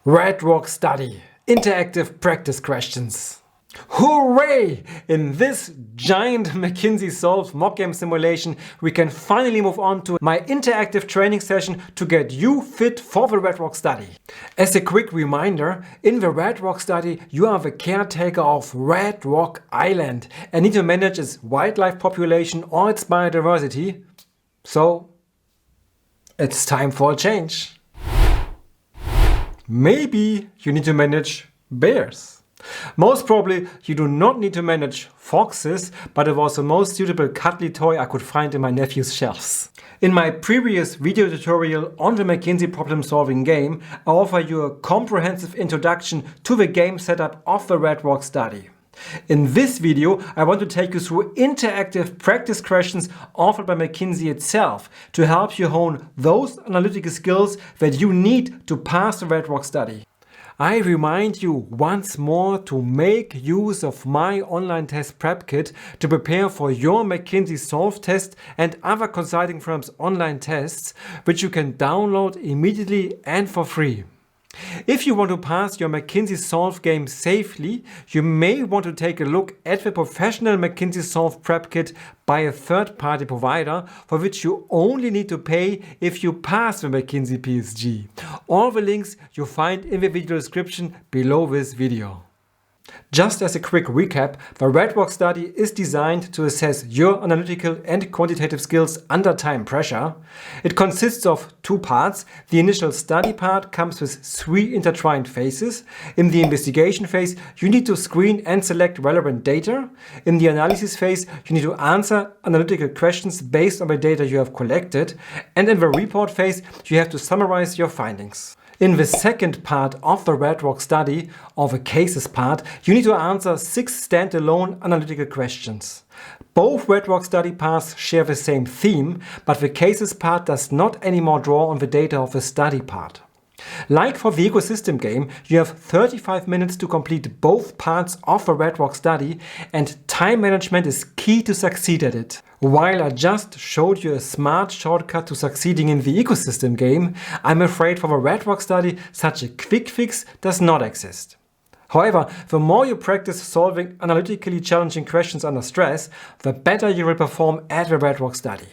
Red Rock Study, interactive practice questions. Hooray! In this giant McKinsey Solved mock game simulation, we can finally move on to my interactive training session to get you fit for the Red Rock Study. As a quick reminder, in the Red Rock Study, you are the caretaker of Red Rock Island and need to manage its wildlife population or its biodiversity. So, it's time for a change. Maybe you need to manage bears. Most probably you do not need to manage foxes, but it was the most suitable cuddly toy I could find in my nephew's shelves. In my previous video tutorial on the McKinsey problem solving game, I offer you a comprehensive introduction to the game setup of the Red Rock Study. In this video, I want to take you through interactive practice questions offered by McKinsey itself to help you hone those analytical skills that you need to pass the Red Rock Study. I remind you once more to make use of my online test prep kit to prepare for your McKinsey Solve test and other consulting firms' online tests, which you can download immediately and for free. If you want to pass your McKinsey Solve game safely, you may want to take a look at the professional McKinsey Solve prep kit by a third-party provider, for which you only need to pay if you pass the McKinsey PSG. All the links you find in the video description below this video. Just as a quick recap, the Red Rock Study is designed to assess your analytical and quantitative skills under time pressure. It consists of two parts. The initial study part comes with 3 intertwined phases. In the investigation phase, you need to screen and select relevant data. In the analysis phase, you need to answer analytical questions based on the data you have collected. And in the report phase, you have to summarize your findings. In the second part of the Red Rock Study, or the cases part, you need to answer 6 standalone analytical questions. Both Red Rock Study parts share the same theme, but the cases part does not anymore draw on the data of the study part. Like for the ecosystem game, you have 35 minutes to complete both parts of the Red Rock Study, and time management is key to succeed at it. While I just showed you a smart shortcut to succeeding in the ecosystem game, I'm afraid for the Red Rock Study such a quick fix does not exist. However, the more you practice solving analytically challenging questions under stress, the better you will perform at the Red Rock Study.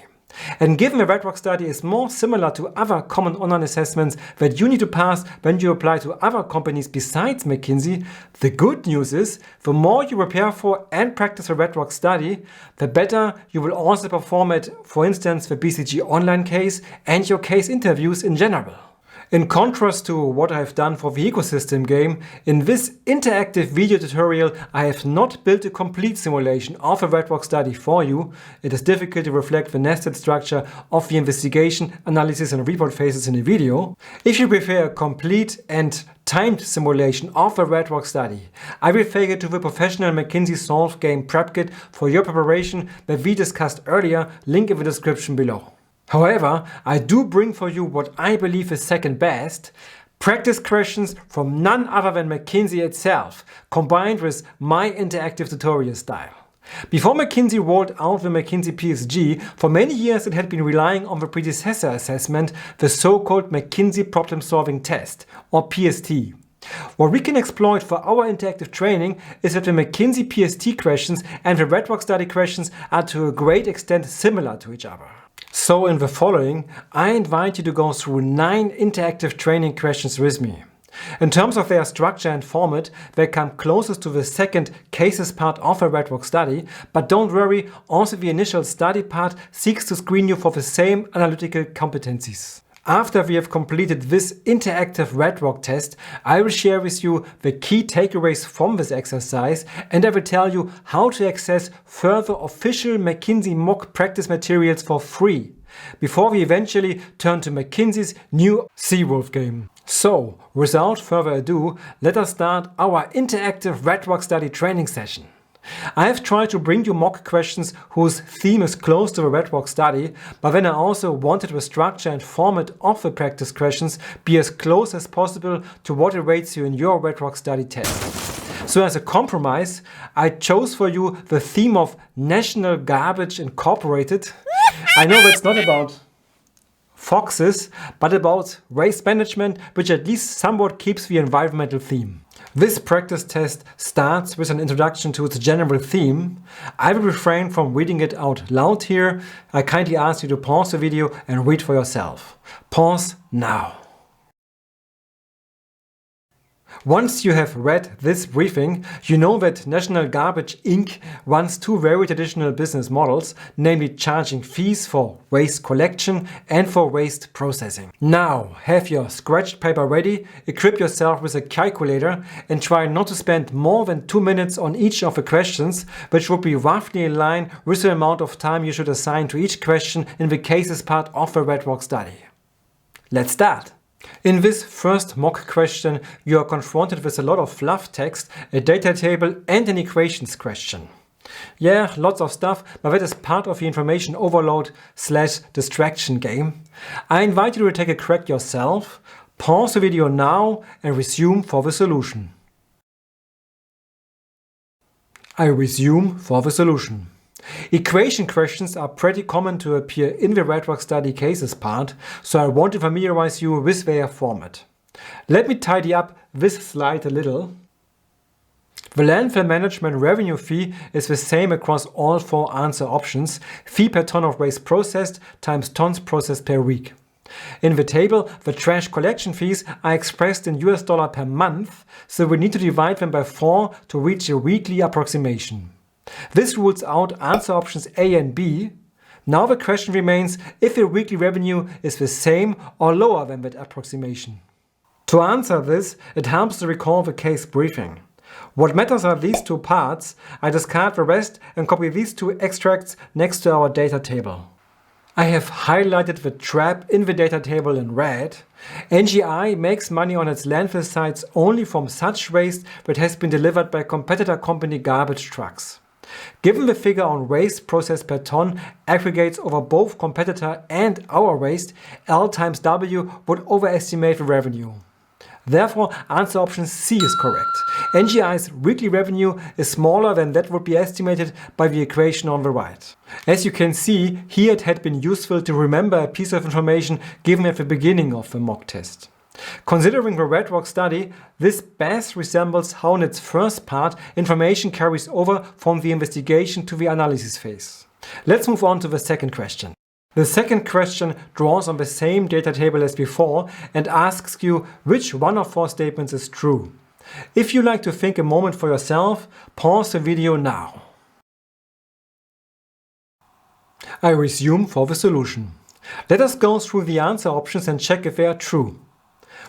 And given the Red Rock Study is more similar to other common online assessments that you need to pass when you apply to other companies besides McKinsey, the good news is the more you prepare for and practice the Red Rock Study, the better you will also perform at, for instance, the BCG online case and your case interviews in general. In contrast to what I have done for the ecosystem game, in this interactive video tutorial I have not built a complete simulation of the Red Rock Study for you. It is difficult to reflect the nested structure of the investigation, analysis and report phases in a video. If you prefer a complete and timed simulation of the Red Rock Study, I refer you to the professional McKinsey Solve game prep kit for your preparation that we discussed earlier, link in the description below. However, I do bring for you what I believe is second best, practice questions from none other than McKinsey itself, combined with my interactive tutorial style. Before McKinsey rolled out the McKinsey PSG, for many years it had been relying on the predecessor assessment, the so-called McKinsey Problem Solving Test, or PST. What we can exploit for our interactive training is that the McKinsey PST questions and the Red Rock Study questions are to a great extent similar to each other. So in the following, I invite you to go through 9 interactive training questions with me. In terms of their structure and format, they come closest to the second cases part of the Red Rock Study, but don't worry, also the initial study part seeks to screen you for the same analytical competencies. After we have completed this interactive Red Rock test, I will share with you the key takeaways from this exercise, and I will tell you how to access further official McKinsey mock practice materials for free, before we eventually turn to McKinsey's new Seawolf game. So, without further ado, let us start our interactive Red Rock Study training session. I have tried to bring you mock questions whose theme is close to the Red Rock Study, but then I also wanted the structure and format of the practice questions be as close as possible to what awaits you in your Red Rock Study test. So as a compromise, I chose for you the theme of National Garbage Incorporated. I know that's not about foxes, but about waste management, which at least somewhat keeps the environmental theme. This practice test starts with an introduction to its general theme. I will refrain from reading it out loud here. I kindly ask you to pause the video and read for yourself. Pause now. Once you have read this briefing, you know that National Garbage Inc. runs two very traditional business models, namely charging fees for waste collection and for waste processing. Now, have your scratched paper ready, equip yourself with a calculator and try not to spend more than 2 minutes on each of the questions, which would be roughly in line with the amount of time you should assign to each question in the cases part of the Red Rock study. Let's start! In this first mock question, you are confronted with a lot of fluff text, a data table and an equations question. Yeah, lots of stuff, but that is part of the information overload / distraction game. I invite you to take a crack yourself, pause the video now and resume for the solution. I resume for the solution. Equation questions are pretty common to appear in the Red Rock study cases part, so I want to familiarize you with their format. Let me tidy up this slide a little. The landfill management revenue fee is the same across all 4 answer options, fee per ton of waste processed times tons processed per week. In the table, the trash collection fees are expressed in US dollar per month, so we need to divide them by 4 to reach a weekly approximation. This rules out answer options A and B. Now the question remains if the weekly revenue is the same or lower than that approximation. To answer this, it helps to recall the case briefing. What matters are these 2 parts. I discard the rest and copy these 2 extracts next to our data table. I have highlighted the trap in the data table in red. NGI makes money on its landfill sites only from such waste that has been delivered by competitor company garbage trucks. Given the figure on waste processed per ton aggregates over both competitor and our waste, L times W would overestimate the revenue. Therefore, answer option C is correct. NGI's weekly revenue is smaller than that would be estimated by the equation on the right. As you can see, here it had been useful to remember a piece of information given at the beginning of the mock test. Considering the Red Rock study, this best resembles how in its first part information carries over from the investigation to the analysis phase. Let's move on to the second question. The second question draws on the same data table as before and asks you which one of 4 statements is true. If you like to think a moment for yourself, pause the video now. I resume for the solution. Let us go through the answer options and check if they are true.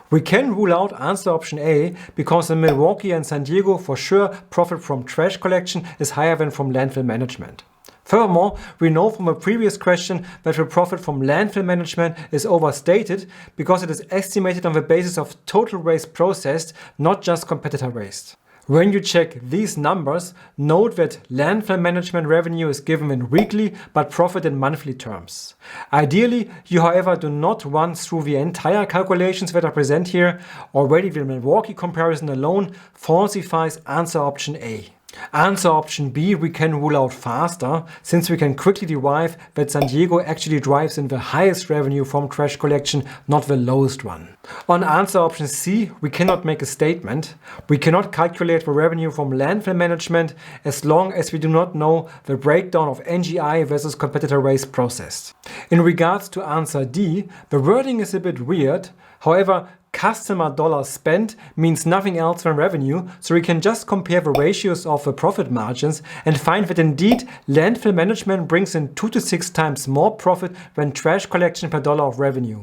We can rule out answer option A because in Milwaukee and San Diego for sure profit from trash collection is higher than from landfill management. Furthermore, we know from a previous question that the profit from landfill management is overstated because it is estimated on the basis of total waste processed, not just competitor waste. When you check these numbers, note that landfill management revenue is given in weekly but profit in monthly terms. Ideally, you however do not run through the entire calculations that are present here. Already the Milwaukee comparison alone falsifies answer option A. Answer option B we can rule out faster, since we can quickly derive that San Diego actually drives in the highest revenue from trash collection, not the lowest one. On answer option C, we cannot make a statement. We cannot calculate the revenue from landfill management as long as we do not know the breakdown of NGI versus competitor waste processed. In regards to answer D, the wording is a bit weird. However, customer dollars spent means nothing else than revenue, so we can just compare the ratios of the profit margins and find that indeed landfill management brings in 2 to 6 times more profit than trash collection per dollar of revenue.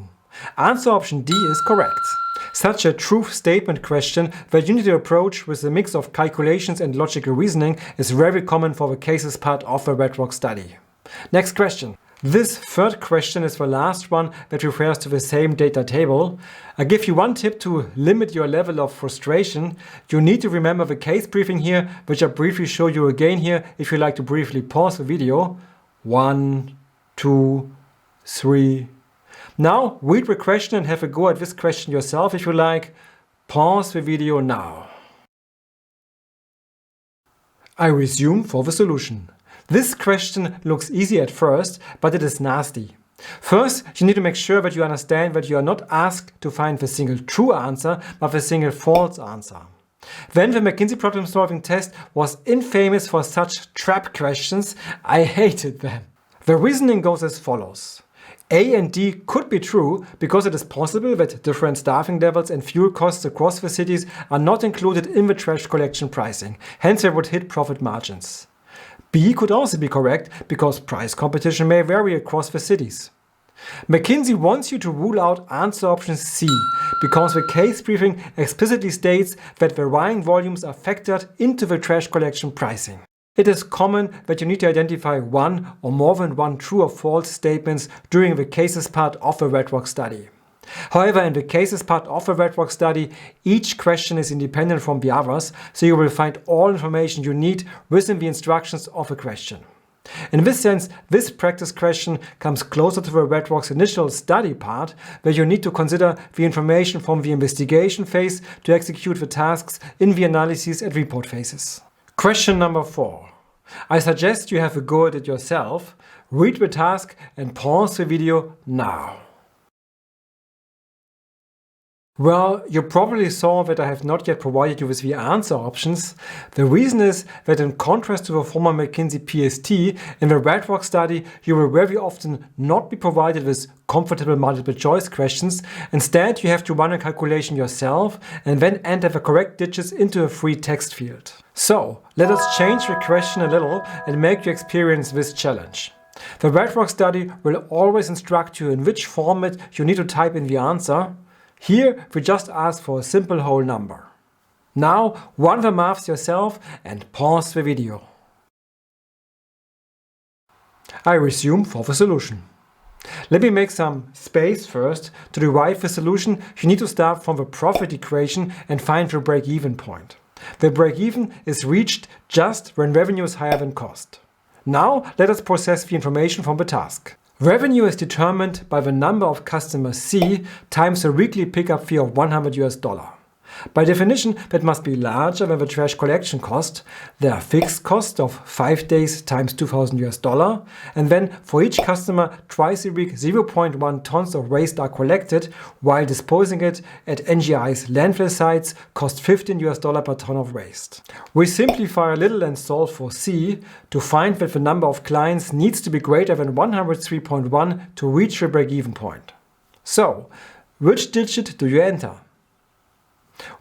Answer option D is correct. Such a truth statement question that you need to approach with a mix of calculations and logical reasoning is very common for the cases part of the Red Rock study. Next question. This third question is the last one that refers to the same data table. I give you one tip to limit your level of frustration. You need to remember the case briefing here, which I briefly show you again here if you like to briefly pause the video. 1, 2, 3. Now read the question and have a go at this question yourself if you like. Pause the video now. I resume for the solution. This question looks easy at first, but it is nasty. First, you need to make sure that you understand that you are not asked to find the single true answer, but the single false answer. When the McKinsey problem solving test was infamous for such trap questions, I hated them. The reasoning goes as follows. A and D could be true because it is possible that different staffing levels and fuel costs across the cities are not included in the trash collection pricing, hence they would hit profit margins. B could also be correct because price competition may vary across the cities. McKinsey wants you to rule out answer option C because the case briefing explicitly states that varying volumes are factored into the trash collection pricing. It is common that you need to identify one or more than one true or false statements during the cases part of the Red Rock study. However, in the cases part of the Red Rock study, each question is independent from the others, so you will find all information you need within the instructions of a question. In this sense, this practice question comes closer to the Red Rock's initial study part, where you need to consider the information from the investigation phase to execute the tasks in the analysis and report phases. Question number 4. I suggest you have a go at it yourself, read the task and pause the video now. Well, you probably saw that I have not yet provided you with the answer options. The reason is that in contrast to the former McKinsey PST, in the Red Rock study, you will very often not be provided with comfortable multiple choice questions. Instead, you have to run a calculation yourself and then enter the correct digits into a free text field. So, let us change the question a little and make you experience this challenge. The Red Rock study will always instruct you in which format you need to type in the answer. Here, we just ask for a simple whole number. Now, run the maths yourself and pause the video. I resume for the solution. Let me make some space first. To derive the solution, you need to start from the profit equation and find the break-even point. The break-even is reached just when revenue is higher than cost. Now, let us process the information from the task. Revenue is determined by the number of customers C times the weekly pickup fee of $100. By definition, that must be larger than the trash collection cost. There are fixed costs of 5 days times $2,000, and then for each customer twice a week 0.1 tons of waste are collected, while disposing it at NGI's landfill sites costs $15 per ton of waste. We simplify a little and solve for C to find that the number of clients needs to be greater than 103.1 to reach the break-even point. So, which digit do you enter?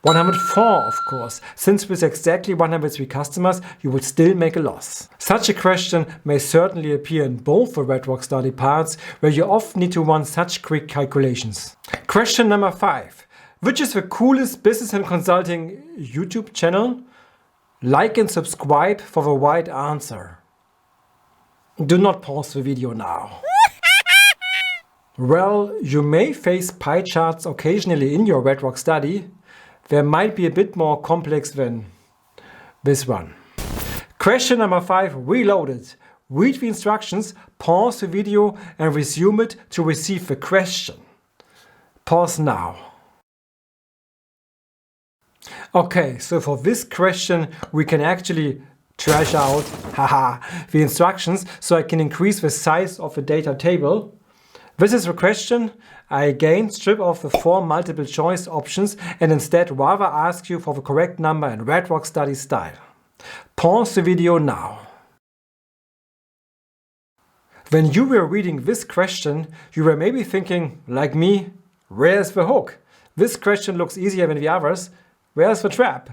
104, of course, since with exactly 103 customers you would still make a loss. Such a question may certainly appear in both the Red Rock study parts, where you often need to run such quick calculations. Question number 5. Which is the coolest business and consulting YouTube channel? Like and subscribe for the right answer. Do not pause the video now. Well, you may face pie charts occasionally in your Red Rock study. They might be a bit more complex than this one. Question number 5, reloaded. Read the instructions, pause the video and resume it to receive the question. Pause now. Okay, so for this question we can actually trash out the instructions so I can increase the size of the data table. This is the question. I again strip off the 4 multiple choice options and instead rather ask you for the correct number in Red Rock study style. Pause the video now. When you were reading this question, you were maybe thinking, like me, where's the hook? This question looks easier than the others. Where's the trap?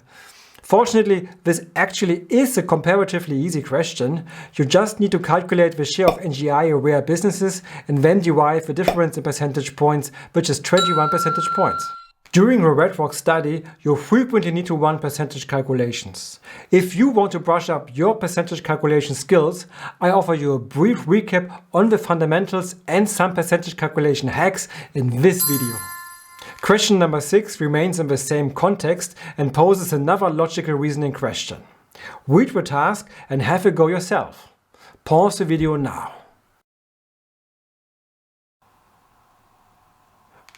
Fortunately, this actually is a comparatively easy question. You just need to calculate the share of NGI-aware businesses and then derive the difference in percentage points, which is 21 percentage points. During the Red Rock study, you frequently need to run percentage calculations. If you want to brush up your percentage calculation skills, I offer you a brief recap on the fundamentals and some percentage calculation hacks in this video. Question number 6 remains in the same context and poses another logical reasoning question. Read the task and have a go yourself. Pause the video now.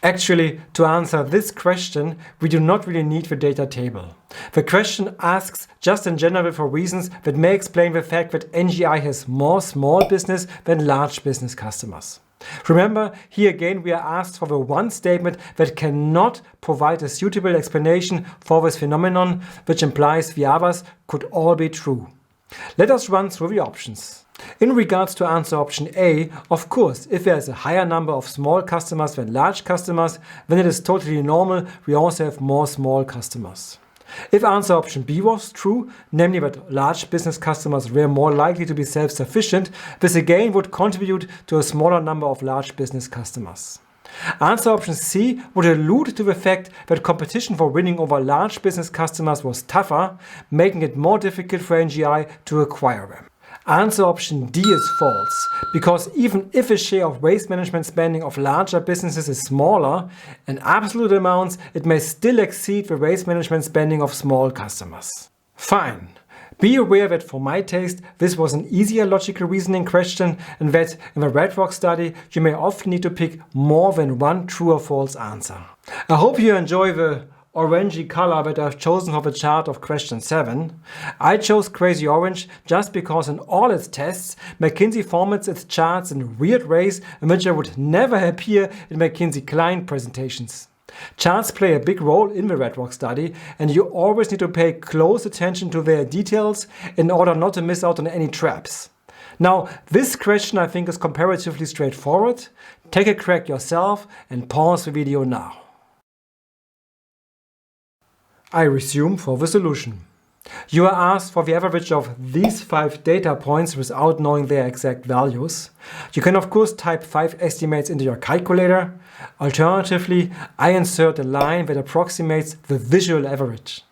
Actually, to answer this question, we do not really need the data table. The question asks just in general for reasons that may explain the fact that NGI has more small business than large business customers. Remember, here again we are asked for the one statement that cannot provide a suitable explanation for this phenomenon, which implies the others could all be true. Let us run through the options. In regards to answer option A, of course, if there is a higher number of small customers than large customers, then it is totally normal we also have more small customers. If answer option B was true, namely that large business customers were more likely to be self-sufficient, this again would contribute to a smaller number of large business customers. Answer option C would allude to the fact that competition for winning over large business customers was tougher, making it more difficult for NGI to acquire them. Answer option D is false, because even if the share of waste management spending of larger businesses is smaller, in absolute amounts it may still exceed the waste management spending of small customers. Fine. Be aware that for my taste this was an easier logical reasoning question, and that in the Red Rock study you may often need to pick more than one true or false answer. I hope you enjoy the orangey color that I've chosen for the chart of question 7. I chose crazy orange just because in all its tests, McKinsey formats its charts in weird ways in which I would never appear in McKinsey client presentations. Charts play a big role in the Red Rock study, and you always need to pay close attention to their details in order not to miss out on any traps. Now, this question I think is comparatively straightforward. Take a crack yourself and pause the video now. I resume for the solution. You are asked for the average of these 5 data points without knowing their exact values. You can of course type 5 estimates into your calculator. Alternatively, I insert a line that approximates the visual average.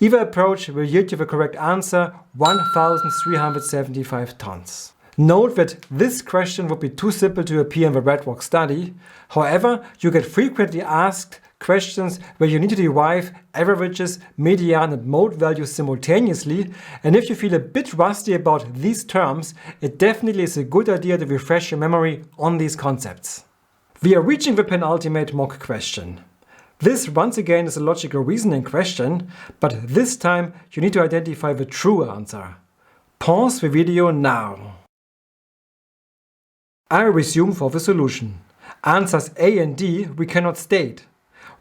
Either approach will yield you the correct answer, 1,375 tons. Note that this question would be too simple to appear in the Red Rock study. However, you get frequently asked questions where you need to derive averages, median and mode values simultaneously, and if you feel a bit rusty about these terms, it definitely is a good idea to refresh your memory on these concepts. We are reaching the penultimate mock question. This once again is a logical reasoning question, but this time you need to identify the true answer. Pause the video now. I resume for the solution. Answers A and D we cannot state.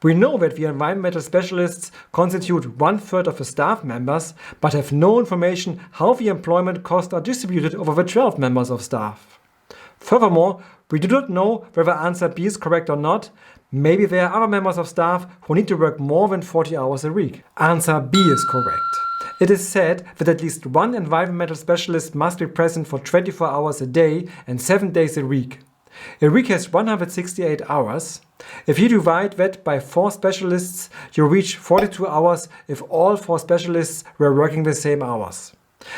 We know that the environmental specialists constitute 1/3 of the staff members, but have no information how the employment costs are distributed over the 12 members of staff. Furthermore, we do not know whether answer B is correct or not. Maybe there are other members of staff who need to work more than 40 hours a week. Answer B is correct. It is said that at least one environmental specialist must be present for 24 hours a day and 7 days a week. A week has 168 hours. If you divide that by 4 specialists, you reach 42 hours if all 4 specialists were working the same hours.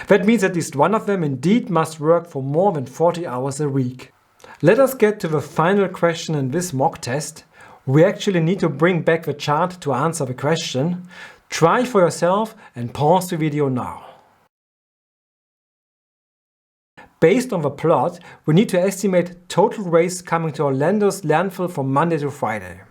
That means at least one of them indeed must work for more than 40 hours a week. Let us get to the final question in this mock test. We actually need to bring back the chart to answer the question. Try for yourself and pause the video now. Based on the plot, we need to estimate total waste coming to Orlando's landfill from Monday to Friday.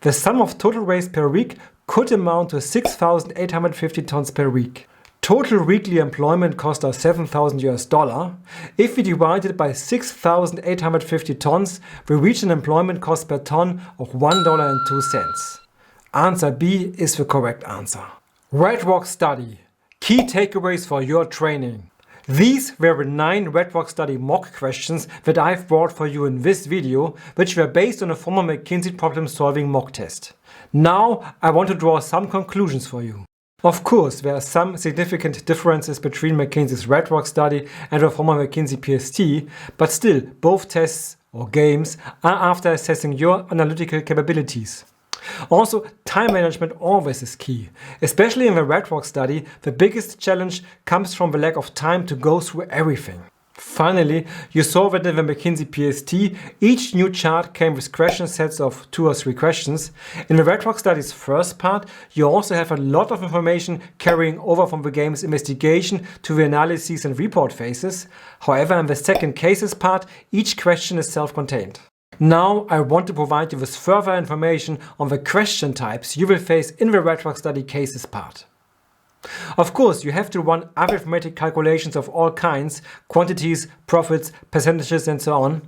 The sum of total waste per week could amount to 6,850 tons per week. Total weekly employment cost us $7,000. If we divide it by 6,850 tons, we reach an employment cost per ton of $1.02. Answer B is the correct answer. Red Rock study. Key takeaways for your training. These were the 9 Red Rock study mock questions that I've brought for you in this video, which were based on a former McKinsey problem-solving mock test. Now I want to draw some conclusions for you. Of course, there are some significant differences between McKinsey's Red Rock study and the former McKinsey PST, but still both tests or games are after assessing your analytical capabilities. Also, time management always is key. Especially in the Red Rock study, the biggest challenge comes from the lack of time to go through everything. Finally, you saw that in the McKinsey PST, each new chart came with question sets of 2 or 3 questions. In the Red Rock study's first part, you also have a lot of information carrying over from the game's investigation to the analyses and report phases. However, in the second cases part, each question is self-contained. Now I want to provide you with further information on the question types you will face in the Red Rock study cases part. Of course, you have to run arithmetic calculations of all kinds, quantities, profits, percentages and so on.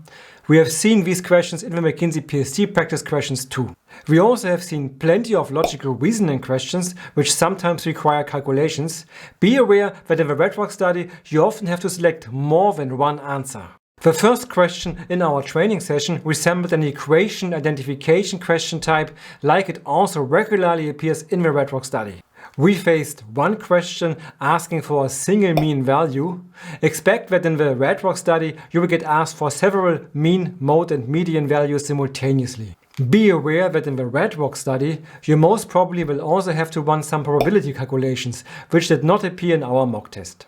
We have seen these questions in the McKinsey PST practice questions too. We also have seen plenty of logical reasoning questions, which sometimes require calculations. Be aware that in the REDROC study, you often have to select more than one answer. The first question in our training session resembled an equation identification question type, like it also regularly appears in the REDROC study. We faced one question asking for a single mean value. Expect that in the REDROC study you will get asked for several mean, mode and median values simultaneously. Be aware that in the REDROC study you most probably will also have to run some probability calculations, which did not appear in our mock test.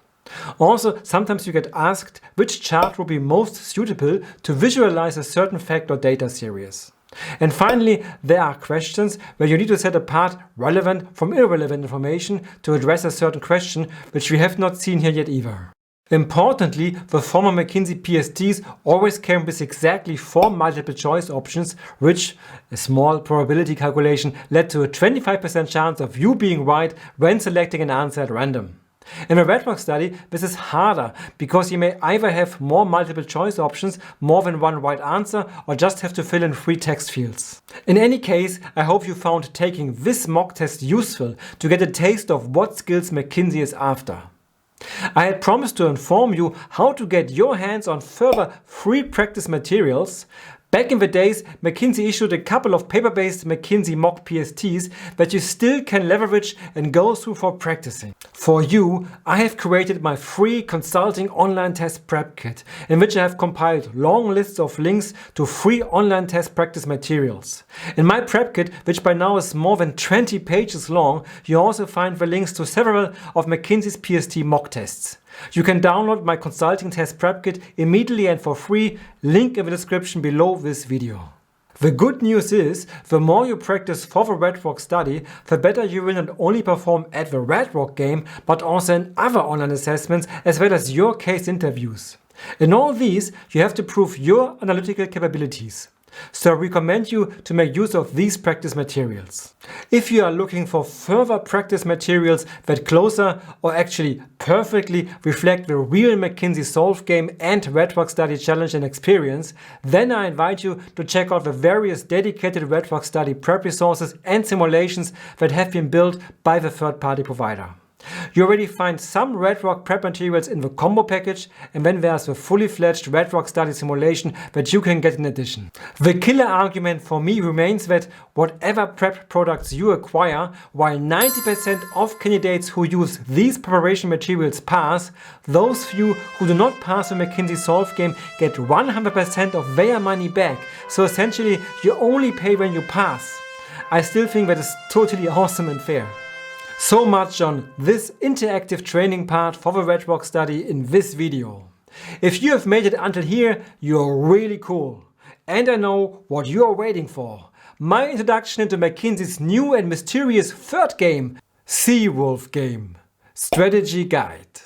Also, sometimes you get asked which chart will be most suitable to visualize a certain fact or data series. And finally, there are questions where you need to set apart relevant from irrelevant information to address a certain question, which we have not seen here yet either. Importantly, the former McKinsey PSTs always came with exactly 4 multiple choice options, which, a small probability calculation, led to a 25% chance of you being right when selecting an answer at random. In a REDROC study, this is harder because you may either have more multiple choice options, more than one right answer, or just have to fill in 3 text fields. In any case, I hope you found taking this mock test useful to get a taste of what skills McKinsey is after. I had promised to inform you how to get your hands on further free practice materials. Back in the days, McKinsey issued a couple of paper-based McKinsey mock PSTs that you still can leverage and go through for practicing. For you, I have created my free consulting online test prep kit, in which I have compiled long lists of links to free online test practice materials. In my prep kit, which by now is more than 20 pages long, you also find the links to several of McKinsey's PST mock tests. You can download my consulting test prep kit immediately and for free, link in the description below this video. The good news is, the more you practice for the REDROC study, the better you will not only perform at the REDROC game, but also in other online assessments as well as your case interviews. In all these, you have to prove your analytical capabilities. So I recommend you to make use of these practice materials. If you are looking for further practice materials that closer or actually perfectly reflect the real McKinsey Solve game and REDROC study challenge and experience, then I invite you to check out the various dedicated REDROC study prep resources and simulations that have been built by the third-party provider. You already find some REDROC prep materials in the combo package, and then there's the fully fledged REDROC study simulation that you can get in addition. The killer argument for me remains that whatever prep products you acquire, while 90% of candidates who use these preparation materials pass, those few who do not pass the McKinsey Solve game get 100% of their money back. So essentially, you only pay when you pass. I still think that is totally awesome and fair. So much on this interactive training part for the REDROC study in this video. If you have made it until here, you're really cool. And I know what you are waiting for. My introduction into McKinsey's new and mysterious third game, Seawolf Game Strategy Guide.